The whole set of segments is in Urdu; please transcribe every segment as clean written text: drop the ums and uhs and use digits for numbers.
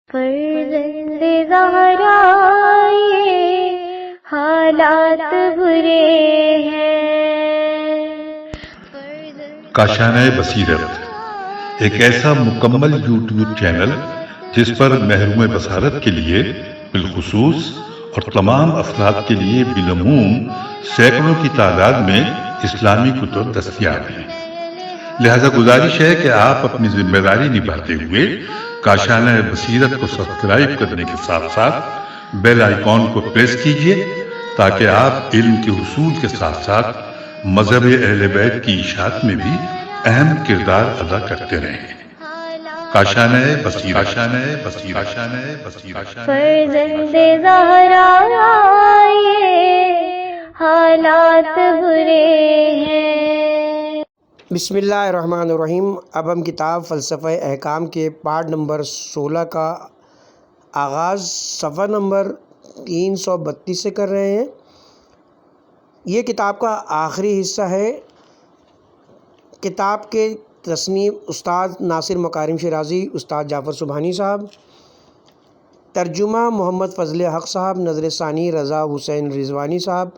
فرزند زہرا یہ حالات برے ہیں۔ کاشانہ بصیرت ایک ایسا مکمل یوٹیوب چینل جس پر محروم بصارت کے لیے بالخصوص اور تمام افراد کے لیے بالعموم سینکڑوں کی تعداد میں اسلامی کتب دستیاب ہیں۔ لہذا گزارش ہے کہ آپ اپنی ذمہ داری نبھاتے ہوئے کاشانہ بصیرت کو سبسکرائب کرنے کے ساتھ ساتھ بیل آئیکن کو پریس کیجیے تاکہ آپ علم کے حصول کے ساتھ ساتھ مذہب اہل بیت کی اشاعت میں بھی اہم کردار ادا کرتے رہیں۔ کاشانہ بصیرت۔ فرزند زہرا یہ حالات برے ہیں۔ بسم اللہ الرحمن الرحیم۔ اب ہم کتاب فلسفہ احکام کے پارٹ نمبر 16 کا آغاز صفحہ نمبر 332 سے کر رہے ہیں۔ یہ کتاب کا آخری حصہ ہے۔ کتاب کے تصنیف استاد ناصر مکارم شیرازی، استاد جعفر سبحانی صاحب، ترجمہ محمد فضل حق صاحب، نظر ثانی رضا حسین رضوانی صاحب،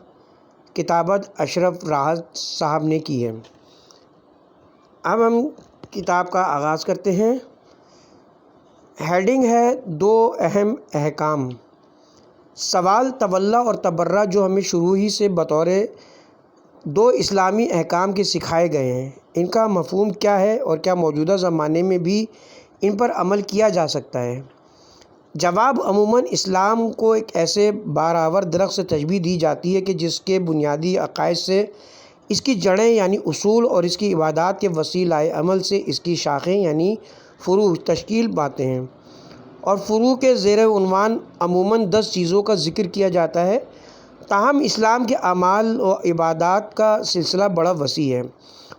کتابت اشرف راحت صاحب نے کی ہے۔ اب ہم کتاب کا آغاز کرتے ہیں۔ ہیڈنگ ہے دو اہم احکام۔ سوال تولا اور تبرہ جو ہمیں شروع ہی سے بطور دو اسلامی احکام کے سکھائے گئے ہیں، ان کا مفہوم کیا ہے اور کیا موجودہ زمانے میں بھی ان پر عمل کیا جا سکتا ہے؟ جواب عموماً اسلام کو ایک ایسے بارآور درخت سے تشبیہ دی جاتی ہے کہ جس کے بنیادی عقائد سے اس کی جڑیں یعنی اصول اور اس کی عبادات کے وسیلہ عمل سے اس کی شاخیں یعنی فروع تشکیل پاتے ہیں، اور فروع کے زیر عنوان عموماً 10 چیزوں کا ذکر کیا جاتا ہے۔ تاہم اسلام کے اعمال و عبادات کا سلسلہ بڑا وسیع ہے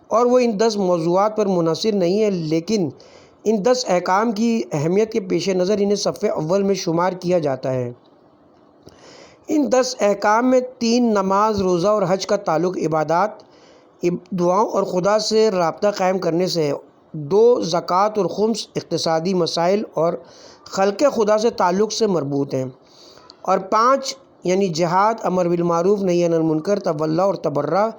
اور وہ ان 10 موضوعات پر منحصر نہیں ہے، لیکن ان 10 احکام کی اہمیت کے پیش نظر انہیں صف اول میں شمار کیا جاتا ہے۔ ان 10 احکام میں 3 نماز، روزہ اور حج کا تعلق عبادات، دعاؤں اور خدا سے رابطہ قائم کرنے سے ہے، 2 زکوٰۃ اور خمس اقتصادی مسائل اور خلق خدا سے تعلق سے مربوط ہیں، اور 5 یعنی جہاد، امر بالمعروف نہی عن المنکر، تولا اور تبرہ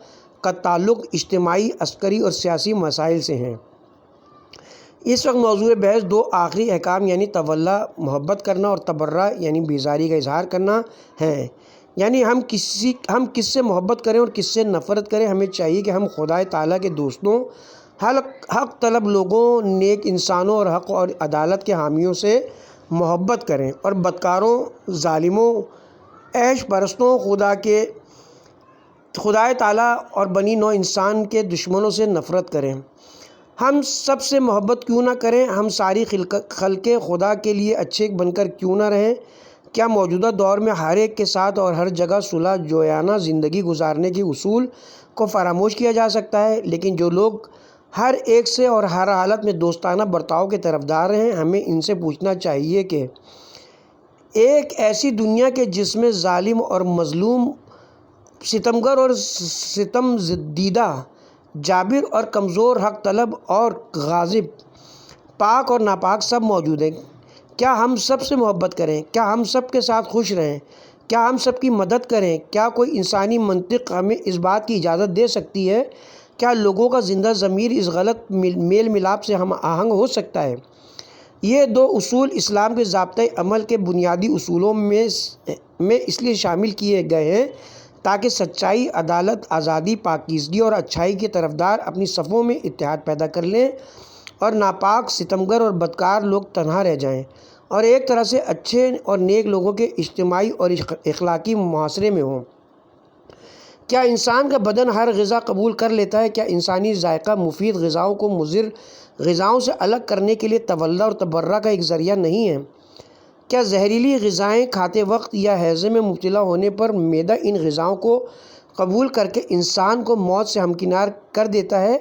کا تعلق اجتماعی، عسکری اور سیاسی مسائل سے ہیں۔ اس وقت موضوع بحث 2 آخری احکام یعنی تولا محبت کرنا اور تبرہ یعنی بیزاری کا اظہار کرنا ہے۔ یعنی ہم کس سے محبت کریں اور کس سے نفرت کریں۔ ہمیں چاہیے کہ ہم خدا تعالیٰ کے دوستوں، حق طلب لوگوں، نیک انسانوں اور حق اور عدالت کے حامیوں سے محبت کریں، اور بدکاروں، ظالموں، عیش پرستوں، خدا تعالیٰ اور بنی نوع انسان کے دشمنوں سے نفرت کریں۔ ہم سب سے محبت کیوں نہ کریں؟ ہم ساری خلق خدا کے لیے اچھے بن کر کیوں نہ رہیں؟ کیا موجودہ دور میں ہر ایک کے ساتھ اور ہر جگہ صلح جویانہ زندگی گزارنے کے اصول کو فراموش کیا جا سکتا ہے؟ لیکن جو لوگ ہر ایک سے اور ہر حالت میں دوستانہ برتاؤ کے طرفدار ہیں، ہمیں ان سے پوچھنا چاہیے کہ ایک ایسی دنیا کے جس میں ظالم اور مظلوم، ستمگر اور ستم دیدہ، جابر اور کمزور، حق طلب اور غاضب، پاک اور ناپاک سب موجود ہیں، کیا ہم سب سے محبت کریں؟ کیا ہم سب کے ساتھ خوش رہیں؟ کیا ہم سب کی مدد کریں؟ کیا کوئی انسانی منطق ہمیں اس بات کی اجازت دے سکتی ہے؟ کیا لوگوں کا زندہ ضمیر اس غلط میل ملاپ سے ہم آہنگ ہو سکتا ہے؟ یہ 2 اصول اسلام کے ضابطۂ عمل کے بنیادی اصولوں میں اس لیے شامل کیے گئے ہیں تاکہ سچائی، عدالت، آزادی، پاکیزگی اور اچھائی کے طرفدار اپنی صفوں میں اتحاد پیدا کر لیں اور ناپاک، ستمگر اور بدکار لوگ تنہا رہ جائیں اور ایک طرح سے اچھے اور نیک لوگوں کے اجتماعی اور اخلاقی معاشرے میں ہوں۔ کیا انسان کا بدن ہر غذا قبول کر لیتا ہے؟ کیا انسانی ذائقہ مفید غذاؤں کو مضر غذاؤں سے الگ کرنے کے لیے تولا اور تبرہ کا ایک ذریعہ نہیں ہے؟ کیا زہریلی غذائیں کھاتے وقت یا ہیضے میں مبتلا ہونے پر معدہ ان غذاؤں کو قبول کر کے انسان کو موت سے ہمکنار کر دیتا ہے،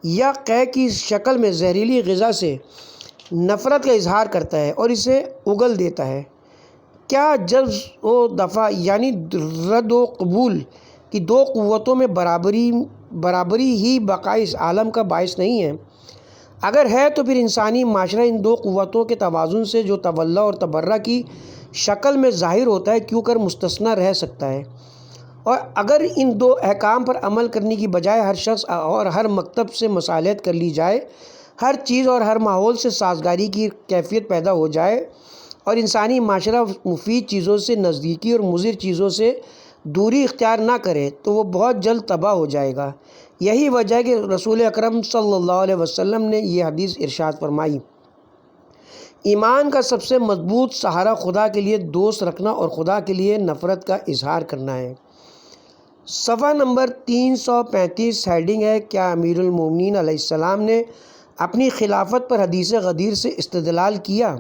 یا قے کی شکل میں زہریلی غذا سے نفرت کا اظہار کرتا ہے اور اسے اگل دیتا ہے؟ کیا جذب و دفع یعنی رد و قبول کی 2 قوتوں میں برابری ہی بقائے اس عالم کا باعث نہیں ہے؟ اگر ہے تو پھر انسانی معاشرہ ان دو قوتوں کے توازن سے جو تولا اور تبرہ کی شکل میں ظاہر ہوتا ہے کیوں کر مستثنیٰ رہ سکتا ہے، اور اگر ان دو احکام پر عمل کرنے کی بجائے ہر شخص اور ہر مکتب سے مصالحت کر لی جائے، ہر چیز اور ہر ماحول سے سازگاری کی کیفیت پیدا ہو جائے اور انسانی معاشرہ مفید چیزوں سے نزدیکی اور مضر چیزوں سے دوری اختیار نہ کرے تو وہ بہت جلد تباہ ہو جائے گا۔ یہی وجہ ہے کہ رسول اکرم صلی اللہ علیہ وسلم نے یہ حدیث ارشاد فرمائی، ایمان کا سب سے مضبوط سہارا خدا کے لیے دوست رکھنا اور خدا کے لیے نفرت کا اظہار کرنا ہے۔ صفحہ نمبر 335 ہیڈنگ ہے، کیا امیر المومنین علیہ السلام نے اپنی خلافت پر حدیث غدیر سے استدلال کیا؟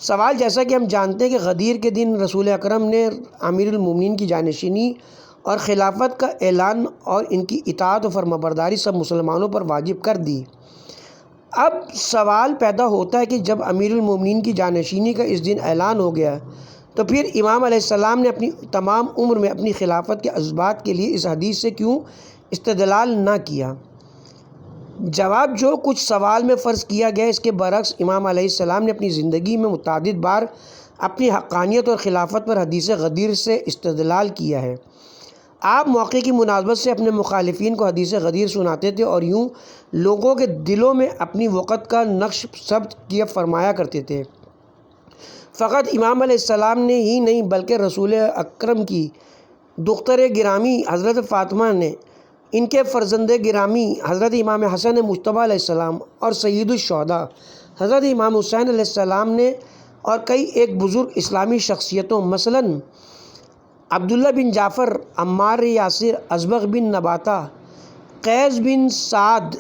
سوال، جیسا کہ ہم جانتے ہیں کہ غدیر کے دن رسول اکرم نے امیر المومنین کی جانشینی اور خلافت کا اعلان اور ان کی اطاعت و فرمانبرداری سب مسلمانوں پر واجب کر دی۔ اب سوال پیدا ہوتا ہے کہ جب امیر المومنین کی جانشینی کا اس دن اعلان ہو گیا تو پھر امام علیہ السلام نے اپنی تمام عمر میں اپنی خلافت کے اسبات کے لیے اس حدیث سے کیوں استدلال نہ کیا؟ جواب، جو کچھ سوال میں فرض کیا گیا اس کے برعکس امام علیہ السلام نے اپنی زندگی میں متعدد بار اپنی حقانیت اور خلافت پر حدیث غدیر سے استدلال کیا ہے۔ آپ موقع کی مناسبت سے اپنے مخالفین کو حدیث غدیر سناتے تھے اور یوں لوگوں کے دلوں میں اپنی وقت کا نقش ثبت کیا فرمایا کرتے تھے۔ فقط امام علیہ السلام نے ہی نہیں بلکہ رسول اکرم کی دختر گرامی حضرت فاطمہ نے، ان کے فرزند گرامی حضرت امام حسن مجتبیٰ علیہ السلام اور سید الشہداء حضرت امام حسین علیہ السلام نے، اور کئی ایک بزرگ اسلامی شخصیتوں مثلاً عبداللہ بن جعفر، عمار یاسر، ازبغ بن نباتہ، قیس بن سعد،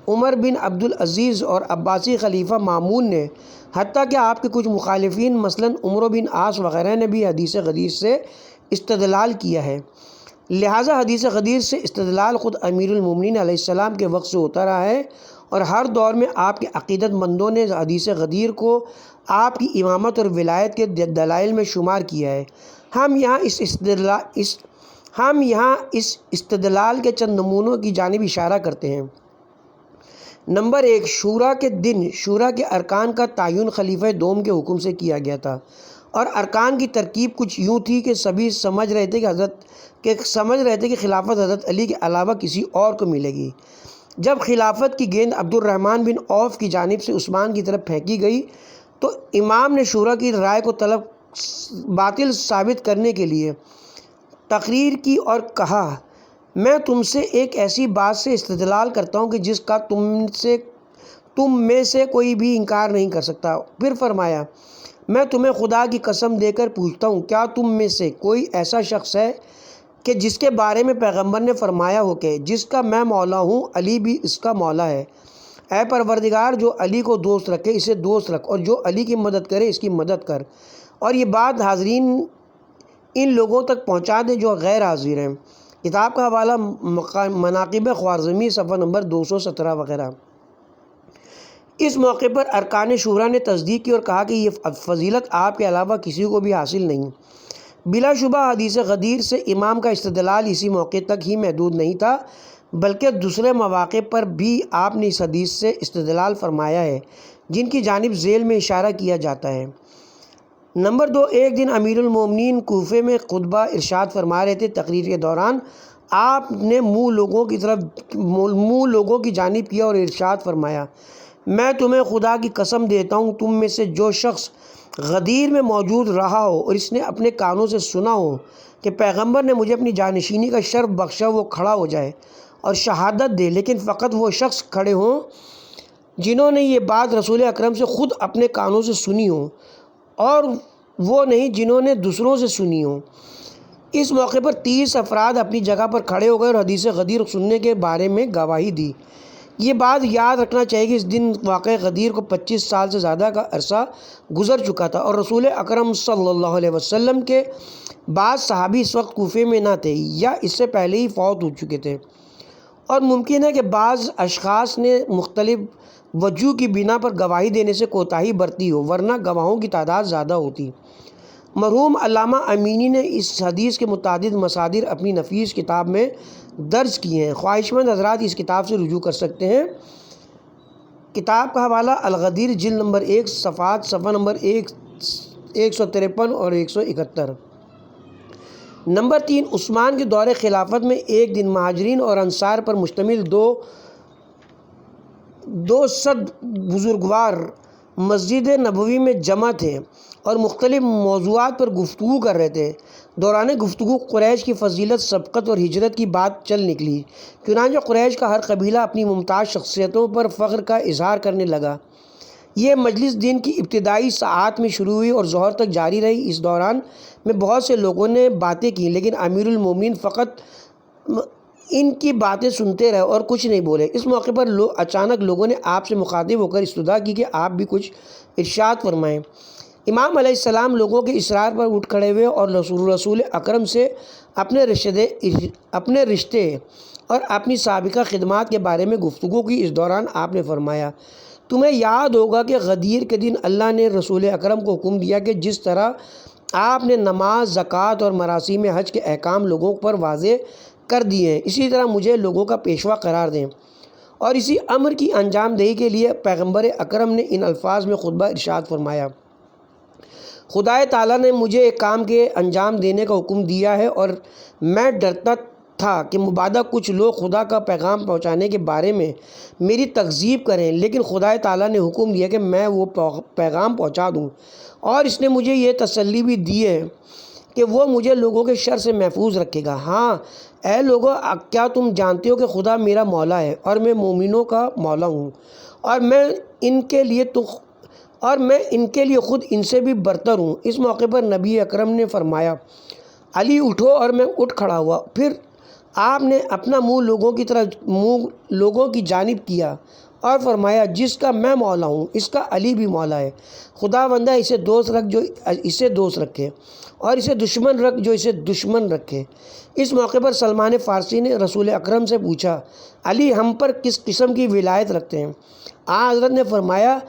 عمر بن عبدالعزیز اور عباسی خلیفہ مامون نے، حتیٰ کہ آپ کے کچھ مخالفین مثلاً عمر بن عاص وغیرہ نے بھی حدیث غدیر سے استدلال کیا ہے۔ لہٰذا حدیث غدیر سے استدلال خود امیر المومنین علیہ السلام کے وقت سے ہوتا رہا ہے اور ہر دور میں آپ کے عقیدت مندوں نے حدیث غدیر کو آپ کی امامت اور ولایت کے دلائل میں شمار کیا ہے۔ ہم یہاں اس استدلال کے چند نمونوں کی جانب اشارہ کرتے ہیں۔ نمبر 1، شورا کے دن شورا کے ارکان کا تعین خلیفہ دوم کے حکم سے کیا گیا تھا، اور ارکان کی ترکیب کچھ یوں تھی کہ سبھی سمجھ رہے تھے کہ خلافت حضرت علی کے علاوہ کسی اور کو ملے گی۔ جب خلافت کی گیند عبد الرحمن بن عوف کی جانب سے عثمان کی طرف پھینکی گئی تو امام نے شورا کی رائے کو باطل ثابت کرنے کے لیے تقریر کی اور کہا، میں تم سے ایک ایسی بات سے استدلال کرتا ہوں کہ جس کا تم میں سے کوئی بھی انکار نہیں کر سکتا۔ پھر فرمایا، میں تمہیں خدا کی قسم دے کر پوچھتا ہوں، کیا تم میں سے کوئی ایسا شخص ہے کہ جس کے بارے میں پیغمبر نے فرمایا ہو کہ جس کا میں مولا ہوں علی بھی اس کا مولا ہے؟ اے پروردگار، جو علی کو دوست رکھے اسے دوست رکھ، اور جو علی کی مدد کرے اس کی مدد کر، اور یہ بات حاضرین ان لوگوں تک پہنچا دیں جو غیر حاضر ہیں۔ کتاب کا حوالہ مناقب خوارزمی صفحہ نمبر 217 وغیرہ۔ اس موقع پر ارکان شورا نے تصدیق کی اور کہا کہ یہ فضیلت آپ کے علاوہ کسی کو بھی حاصل نہیں۔ بلا شبہ حدیث غدیر سے امام کا استدلال اسی موقع تک ہی محدود نہیں تھا، بلکہ دوسرے مواقع پر بھی آپ نے اس حدیث سے استدلال فرمایا ہے جن کی جانب ذیل میں اشارہ کیا جاتا ہے۔ نمبر 2، ایک دن امیر المومنین کوفے میں خطبہ ارشاد فرما رہے تھے۔ تقریر کے دوران آپ نے منہ لوگوں کی جانب کیا اور ارشاد فرمایا، میں تمہیں خدا کی قسم دیتا ہوں، تم میں سے جو شخص غدیر میں موجود رہا ہو اور اس نے اپنے کانوں سے سنا ہو کہ پیغمبر نے مجھے اپنی جانشینی کا شرف بخشا، وہ کھڑا ہو جائے اور شہادت دے، لیکن فقط وہ شخص کھڑے ہوں جنہوں نے یہ بات رسول اکرم سے خود اپنے کانوں سے سنی ہو، اور وہ نہیں جنہوں نے دوسروں سے سنی ہو۔ اس موقع پر 30 افراد اپنی جگہ پر کھڑے ہو گئے اور حدیث غدیر سننے کے بارے میں گواہی دی۔ یہ بات یاد رکھنا چاہیے کہ اس دن واقع غدیر کو 25 سال سے زیادہ کا عرصہ گزر چکا تھا، اور رسول اکرم صلی اللہ علیہ وسلم کے بعض صحابی اس وقت کوفے میں نہ تھے یا اس سے پہلے ہی فوت ہو چکے تھے، اور ممکن ہے کہ بعض اشخاص نے مختلف وجوہ کی بنا پر گواہی دینے سے کوتاہی برتی ہو، ورنہ گواہوں کی تعداد زیادہ ہوتی۔ مرحوم علامہ امینی نے اس حدیث کے متعدد مصادر اپنی نفیس کتاب میں درج کیے ہیں، خواہشمند حضرات اس کتاب سے رجوع کر سکتے ہیں۔ کتاب کا حوالہ الغدیر جلد نمبر 1 صفحات صفحہ نمبر 153 اور 171۔ نمبر 3، عثمان کے دور خلافت میں ایک دن مہاجرین اور انصار پر مشتمل دو صد بزرگوار مسجد نبوی میں جمع تھے اور مختلف موضوعات پر گفتگو کر رہے تھے۔ دوران گفتگو قریش کی فضیلت، سبقت اور ہجرت کی بات چل نکلی۔ چنانچہ قریش کا ہر قبیلہ اپنی ممتاز شخصیتوں پر فخر کا اظہار کرنے لگا۔ یہ مجلس دن کی ابتدائی ساعات میں شروع ہوئی اور ظہر تک جاری رہی۔ اس دوران میں بہت سے لوگوں نے باتیں کی، لیکن امیر المومنین فقط ان کی باتیں سنتے رہے اور کچھ نہیں بولے۔ اس موقع پر اچانک لوگوں نے آپ سے مخاطب ہو کر استدعا کی کہ آپ بھی کچھ ارشاد فرمائیں۔ امام علیہ السلام لوگوں کے اصرار پر اٹھ کھڑے ہوئے اور رسول اکرم سے اپنے رشتے اور اپنی سابقہ خدمات کے بارے میں گفتگو کی۔ اس دوران آپ نے فرمایا، تمہیں یاد ہوگا کہ غدیر کے دن اللہ نے رسول اکرم کو حکم دیا کہ جس طرح آپ نے نماز، زکوٰۃ اور مراسم حج کے احکام لوگوں پر واضح کر دیے ہیں، اسی طرح مجھے لوگوں کا پیشوا قرار دیں۔ اور اسی امر کی انجام دہی کے لیے پیغمبر اکرم نے ان الفاظ میں خطبہ ارشاد فرمایا، خدا تعالیٰ نے مجھے ایک کام کے انجام دینے کا حکم دیا ہے اور میں ڈرتا تھا کہ مبادا کچھ لوگ خدا کا پیغام پہنچانے کے بارے میں میری تکذیب کریں، لیکن خدا تعالیٰ نے حکم دیا کہ میں وہ پیغام پہنچا دوں، اور اس نے مجھے یہ تسلی بھی دی ہے کہ وہ مجھے لوگوں کے شر سے محفوظ رکھے گا۔ ہاں اے لوگو، کیا تم جانتے ہو کہ خدا میرا مولا ہے اور میں مومنوں کا مولا ہوں، اور میں ان کے لیے خود ان سے بھی برتر ہوں۔ اس موقع پر نبی اکرم نے فرمایا، علی اٹھو، اور میں اٹھ کھڑا ہوا۔ پھر آپ نے اپنا منہ لوگوں کی جانب کیا اور فرمایا، جس کا میں مولا ہوں اس کا علی بھی مولا ہے۔ خدا بندہ اسے دوست رکھ جو اسے دوست رکھے، اور اسے دشمن رکھ جو اسے دشمن رکھے۔ اس موقع پر سلمان فارسی نے رسول اکرم سے پوچھا، علی ہم پر کس قسم کی ولایت رکھتے ہیں؟ حضرت نے فرمایا،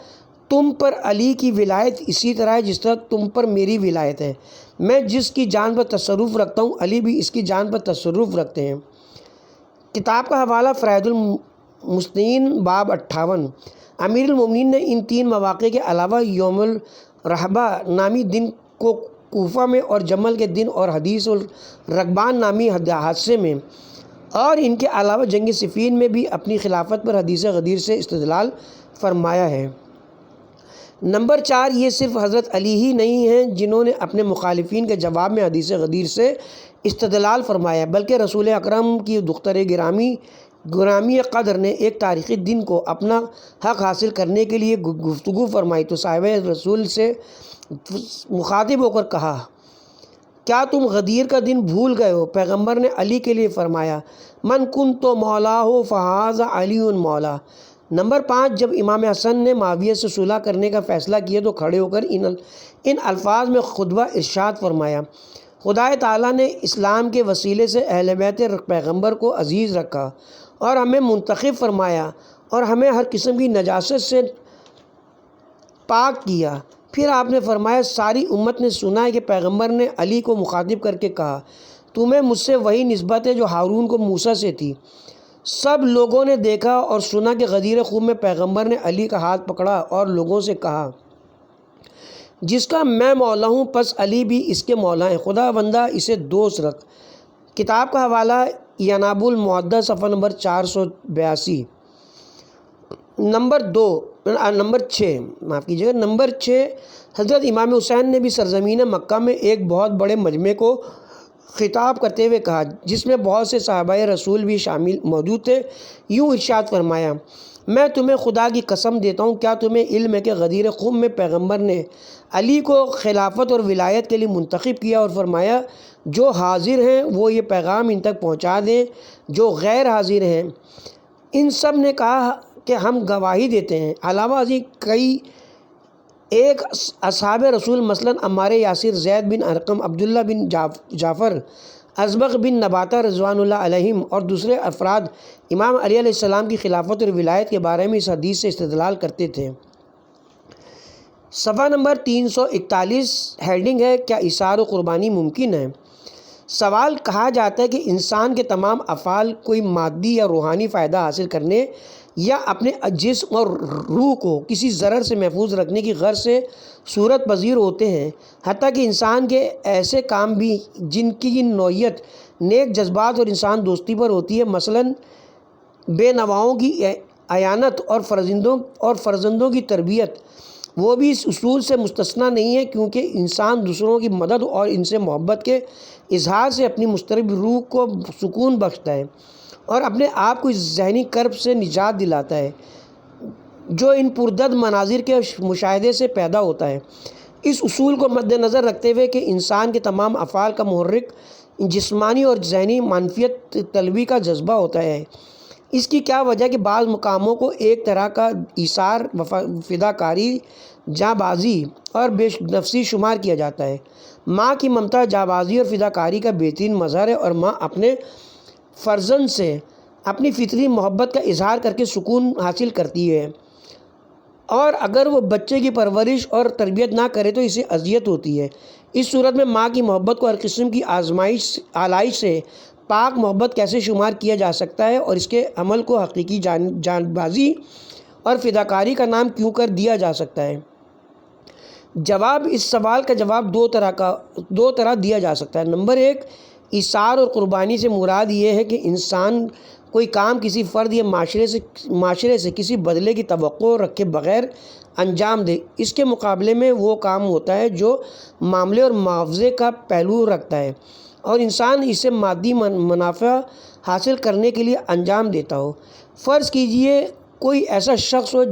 تم پر علی کی ولایت اسی طرح ہے جس طرح تم پر میری ولایت ہے۔ میں جس کی جان پر تصرف رکھتا ہوں، علی بھی اس کی جان پر تصرف رکھتے ہیں۔ کتاب کا حوالہ فرائض المسنین باب 58۔ امیر المومنین نے ان 3 مواقع کے علاوہ یوم الرحبہ نامی دن کو کوفہ میں اور جمل کے دن اور حدیث الرکبان نامی حادثے میں، اور ان کے علاوہ جنگ صفین میں بھی اپنی خلافت پر حدیث غدیر سے استدلال فرمایا ہے۔ نمبر 4، یہ صرف حضرت علی ہی نہیں ہیں جنہوں نے اپنے مخالفین کے جواب میں حدیث غدیر سے استدلال فرمایا، بلکہ رسول اکرم کی دختر گرامی قدر نے ایک تاریخی دن کو اپنا حق حاصل کرنے کے لیے گفتگو فرمائی تو صحابہ رسول سے مخاطب ہو کر کہا، کیا تم غدیر کا دن بھول گئے ہو؟ پیغمبر نے علی کے لیے فرمایا، من کنت مولا ہو فہذا علی مولا۔ نمبر 5، جب امام حسن نے معاویہ سے صلح کرنے کا فیصلہ کیا تو کھڑے ہو کر ان الفاظ میں خطبہ ارشاد فرمایا، خدا تعالیٰ نے اسلام کے وسیلے سے اہل بیت پیغمبر کو عزیز رکھا اور ہمیں منتخب فرمایا اور ہمیں ہر قسم کی نجاست سے پاک کیا۔ پھر آپ نے فرمایا، ساری امت نے سنا ہے کہ پیغمبر نے علی کو مخاطب کر کے کہا، تمہیں مجھ سے وہی نسبت ہے جو ہارون کو موسیٰ سے تھی۔ سب لوگوں نے دیکھا اور سنا کہ غدیر خوب میں پیغمبر نے علی کا ہاتھ پکڑا اور لوگوں سے کہا، جس کا میں مولا ہوں پس علی بھی اس کے مولا ہیں، خدا بندہ اسے دوست رکھ۔ کتاب کا حوالہ یناب المعدہ صفحہ نمبر 482۔ نمبر 6، حضرت امام حسین نے بھی سرزمین مکہ میں ایک بہت بڑے مجمع کو خطاب کرتے ہوئے کہا، جس میں بہت سے صحابہ رسول بھی شامل موجود تھے۔ یوں ارشاد فرمایا، میں تمہیں خدا کی قسم دیتا ہوں، کیا تمہیں علم ہے کہ غدیر خم میں پیغمبر نے علی کو خلافت اور ولایت کے لیے منتخب کیا اور فرمایا، جو حاضر ہیں وہ یہ پیغام ان تک پہنچا دیں، جو غیر حاضر ہیں ان سب نے کہا کہ ہم گواہی دیتے ہیں۔ علاوہ ازیں ایک اصحاب رسول مثلاً عمار یاسر، زید بن ارقم، عبداللہ بن جعفر، ازبغ بن نباتہ رضوان اللہ علیہم اور دوسرے افراد امام علی علیہ السلام کی خلافت اور ولایت کے بارے میں اس حدیث سے استدلال کرتے تھے۔ صفحہ نمبر 341، ہیڈنگ ہے، کیا اثار و قربانی ممکن ہے؟ سوال، کہا جاتا ہے کہ انسان کے تمام افعال کوئی مادی یا روحانی فائدہ حاصل کرنے یا اپنے جسم اور روح کو کسی ضرر سے محفوظ رکھنے کی غرض سے صورت پذیر ہوتے ہیں، حتیٰ کہ انسان کے ایسے کام بھی جن کی نوعیت نیک جذبات اور انسان دوستی پر ہوتی ہے، مثلاً بے نواؤں کی اعانت اور فرزندوں کی تربیت، وہ بھی اس اصول سے مستثنیٰ نہیں ہے، کیونکہ انسان دوسروں کی مدد اور ان سے محبت کے اظہار سے اپنی مضطرب روح کو سکون بخشتا ہے اور اپنے آپ کو اس ذہنی کرب سے نجات دلاتا ہے جو ان پردرد مناظر کے مشاہدے سے پیدا ہوتا ہے۔ اس اصول کو مد نظر رکھتے ہوئے کہ انسان کے تمام افعال کا محرک جسمانی اور ذہنی منفیت طلبی کا جذبہ ہوتا ہے، اس کی کیا وجہ کہ بعض مقاموں کو ایک طرح کا ایثار، فداکاری، جاں بازی اور بے نفسی شمار کیا جاتا ہے۔ ماں کی ممتا جاں بازی اور فداکاری کا بہترین مظہر ہے، اور ماں اپنے فرزند سے اپنی فطری محبت کا اظہار کر کے سکون حاصل کرتی ہے، اور اگر وہ بچے کی پرورش اور تربیت نہ کرے تو اسے اذیت ہوتی ہے۔ اس صورت میں ماں کی محبت کو ہر قسم کی آلائش سے پاک محبت کیسے شمار کیا جا سکتا ہے، اور اس کے عمل کو حقیقی جان بازی اور فداکاری کا نام کیوں کر دیا جا سکتا ہے؟ جواب: اس سوال کا جواب دو طرح دیا جا سکتا ہے۔ نمبر 1، ایثار اور قربانی سے مراد یہ ہے کہ انسان کوئی کام کسی فرد یا معاشرے سے کسی بدلے کی توقع رکھے بغیر انجام دے۔ اس کے مقابلے میں وہ کام ہوتا ہے جو معاملے اور معاوضے کا پہلو رکھتا ہے اور انسان اسے مادی منافع حاصل کرنے کے لیے انجام دیتا ہو۔ فرض کیجئے کوئی ایسا شخص ہو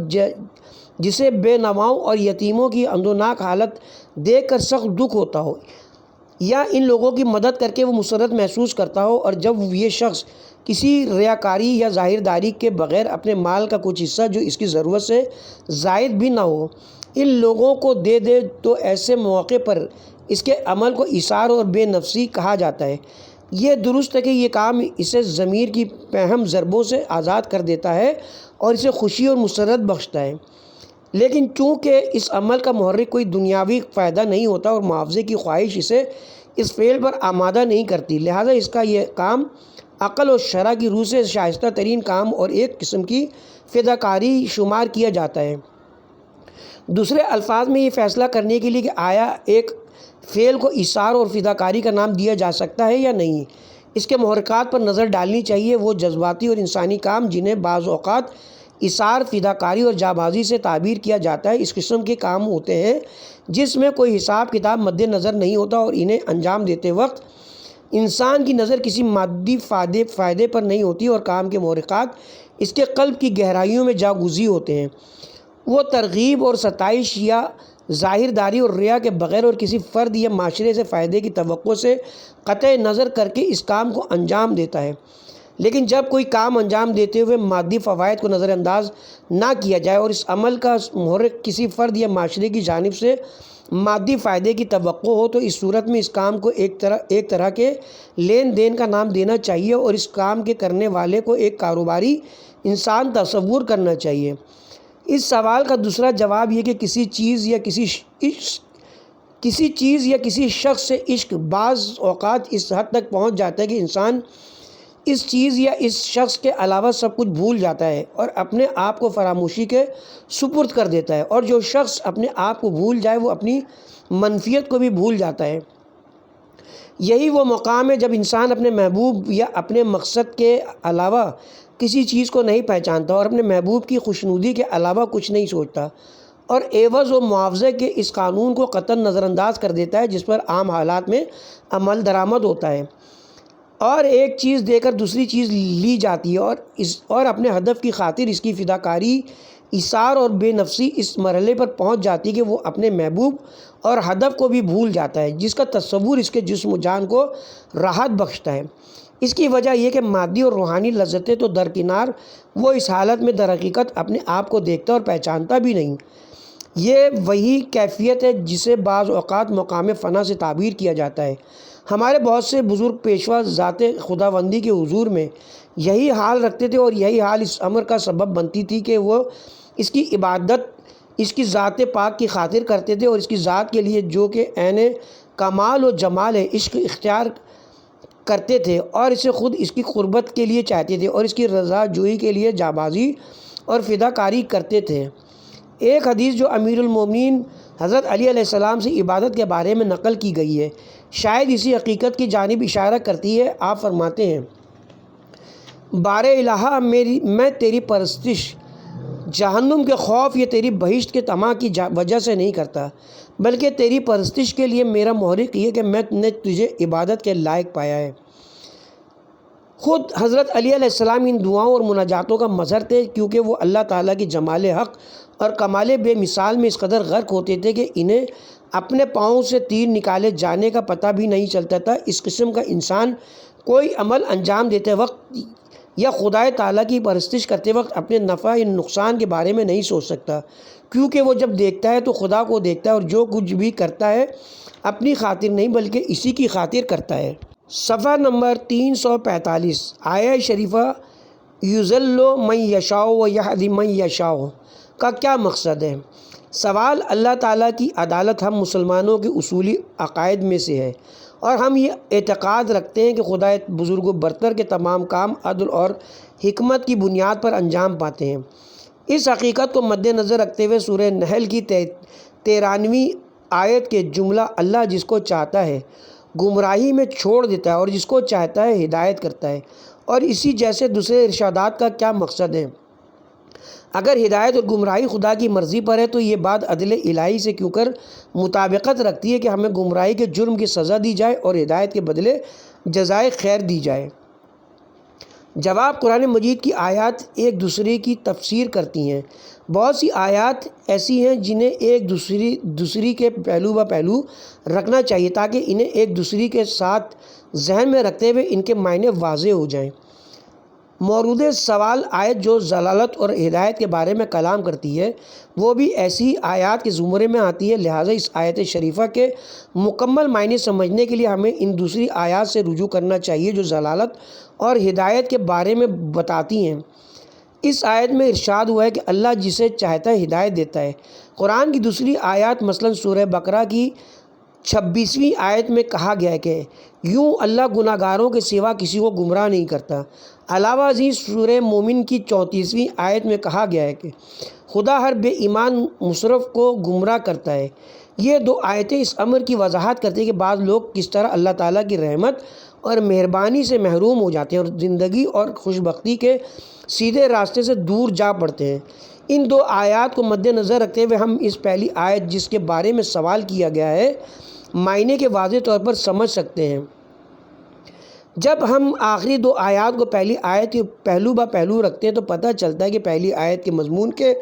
جسے بے نواؤں اور یتیموں کی اندوناک حالت دیکھ کر سخت دکھ ہوتا ہو، یا ان لوگوں کی مدد کر کے وہ مسرت محسوس کرتا ہو، اور جب یہ شخص کسی ریاکاری یا ظاہرداری کے بغیر اپنے مال کا کچھ حصہ جو اس کی ضرورت سے زائد بھی نہ ہو ان لوگوں کو دے دے، تو ایسے موقع پر اس کے عمل کو ایثار اور بے نفسی کہا جاتا ہے۔ یہ درست ہے کہ یہ کام اسے ضمیر کی پہم ضربوں سے آزاد کر دیتا ہے اور اسے خوشی اور مسرت بخشتا ہے، لیکن چونکہ اس عمل کا محرک کوئی دنیاوی فائدہ نہیں ہوتا اور معاوضے کی خواہش اسے اس فعل پر آمادہ نہیں کرتی، لہذا اس کا یہ کام عقل و شرع کی روح سے شائستہ ترین کام اور ایک قسم کی فداکاری شمار کیا جاتا ہے۔ دوسرے الفاظ میں یہ فیصلہ کرنے کے لیے کہ آیا ایک فعل کو ایثار اور فداکاری کا نام دیا جا سکتا ہے یا نہیں، اس کے محرکات پر نظر ڈالنی چاہیے۔ وہ جذباتی اور انسانی کام جنہیں بعض اوقات ایثار، فداکاری اور جانبازی سے تعبیر کیا جاتا ہے، اس قسم کے کام ہوتے ہیں جس میں کوئی حساب کتاب مد نظر نہیں ہوتا، اور انہیں انجام دیتے وقت انسان کی نظر کسی مادی فائدے پر نہیں ہوتی، اور کام کے محرکات اس کے قلب کی گہرائیوں میں جاگزی ہوتے ہیں۔ وہ ترغیب اور ستائش یا ظاہرداری اور ریا کے بغیر اور کسی فرد یا معاشرے سے فائدے کی توقع سے قطع نظر کر کے اس کام کو انجام دیتا ہے، لیکن جب کوئی کام انجام دیتے ہوئے مادی فوائد کو نظر انداز نہ کیا جائے اور اس عمل کا محرک کسی فرد یا معاشرے کی جانب سے مادی فائدے کی توقع ہو، تو اس صورت میں اس کام کو ایک طرح کے لین دین کا نام دینا چاہیے اور اس کام کے کرنے والے کو ایک کاروباری انسان تصور کرنا چاہیے۔ اس سوال کا دوسرا جواب یہ کہ کسی چیز یا کسی شخص سے عشق بعض اوقات اس حد تک پہنچ جاتا ہے کہ انسان اس چیز یا اس شخص کے علاوہ سب کچھ بھول جاتا ہے اور اپنے آپ کو فراموشی کے سپرد کر دیتا ہے، اور جو شخص اپنے آپ کو بھول جائے وہ اپنی منفیت کو بھی بھول جاتا ہے۔ یہی وہ مقام ہے جب انسان اپنے محبوب یا اپنے مقصد کے علاوہ کسی چیز کو نہیں پہچانتا اور اپنے محبوب کی خوشنودی کے علاوہ کچھ نہیں سوچتا، اور عوض و معاوضے کے اس قانون کو قطعاً نظر انداز کر دیتا ہے جس پر عام حالات میں عمل درآمد ہوتا ہے، اور ایک چیز دے کر دوسری چیز لی جاتی ہے، اور اپنے ہدف کی خاطر اس کی فداکاری، ایثار اور بے نفسی اس مرحلے پر پہنچ جاتی ہے کہ وہ اپنے محبوب اور ہدف کو بھی بھول جاتا ہے، جس کا تصور اس کے جسم و جان کو راحت بخشتا ہے۔ اس کی وجہ یہ کہ مادی اور روحانی لذتیں تو درکنار، وہ اس حالت میں در حقیقت اپنے آپ کو دیکھتا اور پہچانتا بھی نہیں۔ یہ وہی کیفیت ہے جسے بعض اوقات مقام فنا سے تعبیر کیا جاتا ہے۔ ہمارے بہت سے بزرگ پیشوا ذات خداوندی کے حضور میں یہی حال رکھتے تھے، اور یہی حال اس امر کا سبب بنتی تھی کہ وہ اس کی عبادت اس کی ذات پاک کی خاطر کرتے تھے، اور اس کی ذات کے لیے جو کہ عین کمال و جمال ہے عشق اختیار کرتے تھے، اور اسے خود اس کی قربت کے لیے چاہتے تھے، اور اس کی رضا جوئی کے لیے جانبازی اور فداکاری کرتے تھے۔ ایک حدیث جو امیر المومنین حضرت علی علیہ السلام سے عبادت کے بارے میں نقل کی گئی ہے، شاید اسی حقیقت کی جانب اشارہ کرتی ہے۔ آپ فرماتے ہیں، بار الہ میں تیری پرستش جہنم کے خوف یا تیری بہشت کے طمع کی وجہ سے نہیں کرتا، بلکہ تیری پرستش کے لیے میرا محرک یہ کہ میں نے تجھے عبادت کے لائق پایا ہے۔ خود حضرت علی علیہ السلام ان دعاؤں اور مناجاتوں کا مظہر تھے، کیونکہ وہ اللہ تعالیٰ کی جمال حق اور کمال بے مثال میں اس قدر غرق ہوتے تھے کہ انہیں اپنے پاؤں سے تیر نکالے جانے کا پتہ بھی نہیں چلتا تھا۔ اس قسم کا انسان کوئی عمل انجام دیتے وقت یا خدائے تعالیٰ کی پرستش کرتے وقت اپنے نفع یا نقصان کے بارے میں نہیں سوچ سکتا، کیونکہ وہ جب دیکھتا ہے تو خدا کو دیکھتا ہے، اور جو کچھ بھی کرتا ہے اپنی خاطر نہیں بلکہ اسی کی خاطر کرتا ہے۔ صفحہ نمبر 345، آیہ شریفہ یُضِلُّ مَن یشاء وَیہدی مَن یشاء کا کیا مقصد ہے؟ سوال، اللہ تعالیٰ کی عدالت ہم مسلمانوں کے اصولی عقائد میں سے ہے، اور ہم یہ اعتقاد رکھتے ہیں کہ خدا بزرگ و برتر کے تمام کام عدل اور حکمت کی بنیاد پر انجام پاتے ہیں۔ اس حقیقت کو مد نظر رکھتے ہوئے سورہ نحل کی 13ویں آیت کے جملہ، اللہ جس کو چاہتا ہے گمراہی میں چھوڑ دیتا ہے اور جس کو چاہتا ہے ہدایت کرتا ہے، اور اسی جیسے دوسرے ارشادات کا کیا مقصد ہے؟ اگر ہدایت اور گمراہی خدا کی مرضی پر ہے تو یہ بات عدل الہی سے کیوں کر مطابقت رکھتی ہے کہ ہمیں گمراہی کے جرم کی سزا دی جائے اور ہدایت کے بدلے جزائے خیر دی جائے؟ جواب، قرآن مجید کی آیات ایک دوسرے کی تفسیر کرتی ہیں۔ بہت سی آیات ایسی ہیں جنہیں ایک دوسری کے پہلو بہ پہلو رکھنا چاہیے تاکہ انہیں ایک دوسری کے ساتھ ذہن میں رکھتے ہوئے ان کے معنی واضح ہو جائیں۔ مورود سوال آیت جو ضلالت اور ہدایت کے بارے میں کلام کرتی ہے، وہ بھی ایسی آیات کے زمرے میں آتی ہے، لہٰذا اس آیت شریفہ کے مکمل معنی سمجھنے کے لیے ہمیں ان دوسری آیات سے رجوع کرنا چاہیے جو ضلالت اور ہدایت کے بارے میں بتاتی ہیں۔ اس آیت میں ارشاد ہوا ہے کہ اللہ جسے چاہتا ہے ہدایت دیتا ہے۔ قرآن کی دوسری آیات مثلاً سورہ بقرہ کی 26ویں آیت میں کہا گیا ہے کہ یوں اللہ گناہ گاروں کے سوا کسی کو گمراہ نہیں کرتا۔ علاوہ ازیں سورہ مومن کی 34ویں آیت میں کہا گیا ہے کہ خدا ہر بے ایمان مصرف کو گمراہ کرتا ہے۔ یہ دو آیتیں اس امر کی وضاحت کرتی ہیں کہ بعض لوگ کس طرح اللہ تعالیٰ کی رحمت اور مہربانی سے محروم ہو جاتے ہیں اور زندگی اور خوشبختی کے سیدھے راستے سے دور جا پڑتے ہیں۔ ان دو آیات کو مد نظر رکھتے ہوئے ہم اس پہلی آیت جس کے بارے میں سوال کیا گیا ہے معنی کے واضح طور پر سمجھ سکتے ہیں۔ جب ہم آخری دو آیات کو پہلی آیت کے پہلو بہ پہلو رکھتے ہیں تو پتہ چلتا ہے کہ پہلی آیت کے مضمون کے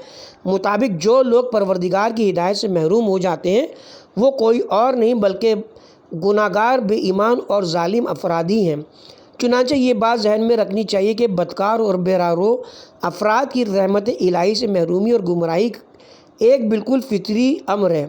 مطابق جو لوگ پروردگار کی ہدایت سے محروم ہو جاتے ہیں وہ کوئی اور نہیں بلکہ گناہ گار، بے ایمان اور ظالم افراد ہی ہیں۔ چنانچہ یہ بات ذہن میں رکھنی چاہیے کہ بدکار اور بے راہرو افراد کی رحمت الہی سے محرومی اور گمراہی ایک بالکل فطری امر ہے۔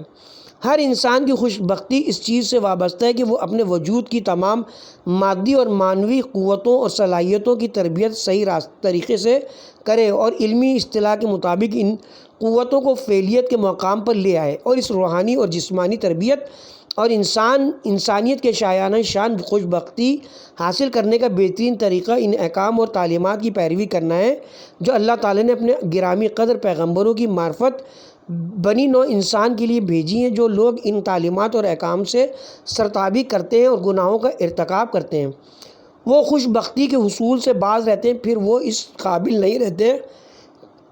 ہر انسان کی خوش بختی اس چیز سے وابستہ ہے کہ وہ اپنے وجود کی تمام مادی اور معنوی قوتوں اور صلاحیتوں کی تربیت صحیح طریقے سے کرے اور علمی اصطلاح کے مطابق ان قوتوں کو فعلیت کے مقام پر لے آئے، اور اس روحانی اور جسمانی تربیت اور انسانیت کے شایانہ شان خوش بختی حاصل کرنے کا بہترین طریقہ ان احکام اور تعلیمات کی پیروی کرنا ہے جو اللہ تعالیٰ نے اپنے گرامی قدر پیغمبروں کی معرفت بنی نوع انسان کے لیے بھیجی ہیں۔ جو لوگ ان تعلیمات اور احکام سے سرتابی کرتے ہیں اور گناہوں کا ارتکاب کرتے ہیں وہ خوش بختی کے حصول سے باز رہتے ہیں، پھر وہ اس قابل نہیں رہتے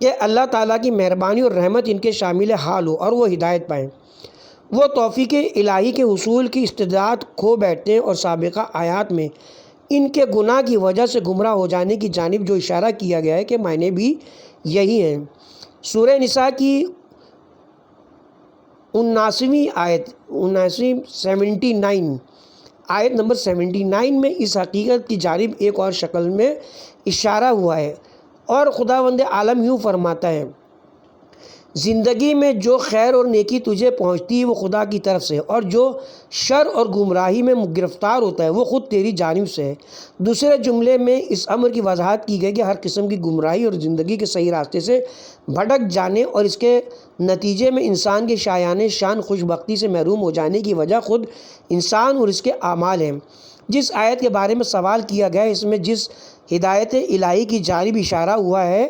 کہ اللہ تعالیٰ کی مہربانی اور رحمت ان کے شامل حال ہو اور وہ ہدایت پائیں۔ وہ توفیق الہی کے حصول کی استعداد کھو بیٹھتے ہیں اور سابقہ آیات میں ان کے گناہ کی وجہ سے گمراہ ہو جانے کی جانب جو اشارہ کیا گیا ہے کہ معنی بھی یہی ہیں۔ سورہ نساء کی 79ویں آیت 79 آیت نمبر 79 میں اس حقیقت کی جانب ایک اور شکل میں اشارہ ہوا ہے، اور خداوند عالم یوں فرماتا ہے، زندگی میں جو خیر اور نیکی تجھے پہنچتی ہے وہ خدا کی طرف سے، اور جو شر اور گمراہی میں گرفتار ہوتا ہے وہ خود تیری جانب سے ہے۔ دوسرے جملے میں اس امر کی وضاحت کی گئی کہ ہر قسم کی گمراہی اور زندگی کے صحیح راستے سے بھٹک جانے اور اس کے نتیجے میں انسان کے شایان شان خوش بختی سے محروم ہو جانے کی وجہ خود انسان اور اس کے اعمال ہیں۔ جس آیت کے بارے میں سوال کیا گیا ہے اس میں جس ہدایت الہی کی جانب اشارہ ہوا ہے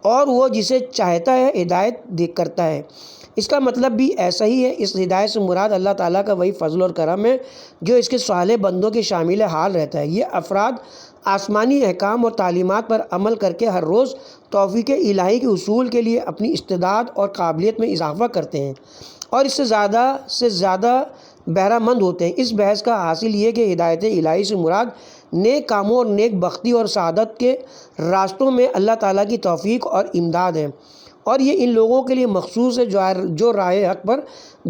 اور وہ جسے چاہتا ہے ہدایت کرتا ہے۔ اس کا مطلب بھی ایسا ہی ہے۔ اس ہدایت سے مراد اللہ تعالیٰ کا وہی فضل اور کرم ہے جو اس کے صالح بندوں کے شامل حال رہتا ہے۔ یہ افراد آسمانی احکام اور تعلیمات پر عمل کر کے ہر روز توفیق الہی کے حصول کے لیے اپنی استعداد اور قابلیت میں اضافہ کرتے ہیں اور اس سے زیادہ بہرہ مند ہوتے ہیں۔ اس بحث کا حاصل یہ کہ ہدایت الہی سے مراد نیک کاموں اور نیک بختی اور سعادت کے راستوں میں اللہ تعالیٰ کی توفیق اور امداد ہے، اور یہ ان لوگوں کے لیے مخصوص ہے جو راہ حق پر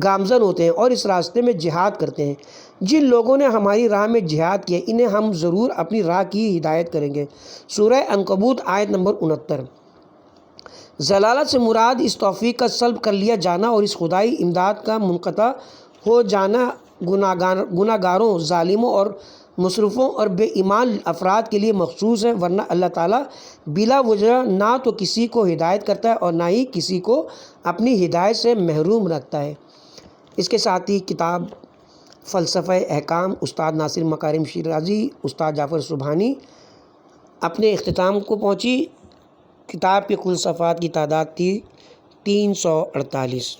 گامزن ہوتے ہیں اور اس راستے میں جہاد کرتے ہیں۔ جن لوگوں نے ہماری راہ میں جہاد کیا انہیں ہم ضرور اپنی راہ کی ہدایت کریں گے۔ سورہ عنکبوت آیت نمبر 69۔ ضلالت سے مراد اس توفیق کا سلب کر لیا جانا اور اس خدائی امداد کا منقطع ہو جانا گناہ گاروں، ظالموں اور مصرفوں اور بے ایمان افراد کے لیے مخصوص ہے، ورنہ اللہ تعالیٰ بلا وجہ نہ تو کسی کو ہدایت کرتا ہے اور نہ ہی کسی کو اپنی ہدایت سے محروم رکھتا ہے۔ اس کے ساتھ ہی کتاب فلسفہ احکام استاد ناصر مکارم شیرازی، استاد جعفر سبحانی اپنے اختتام کو پہنچی۔ کتاب کے کل صفحات کی تعداد تھی 348۔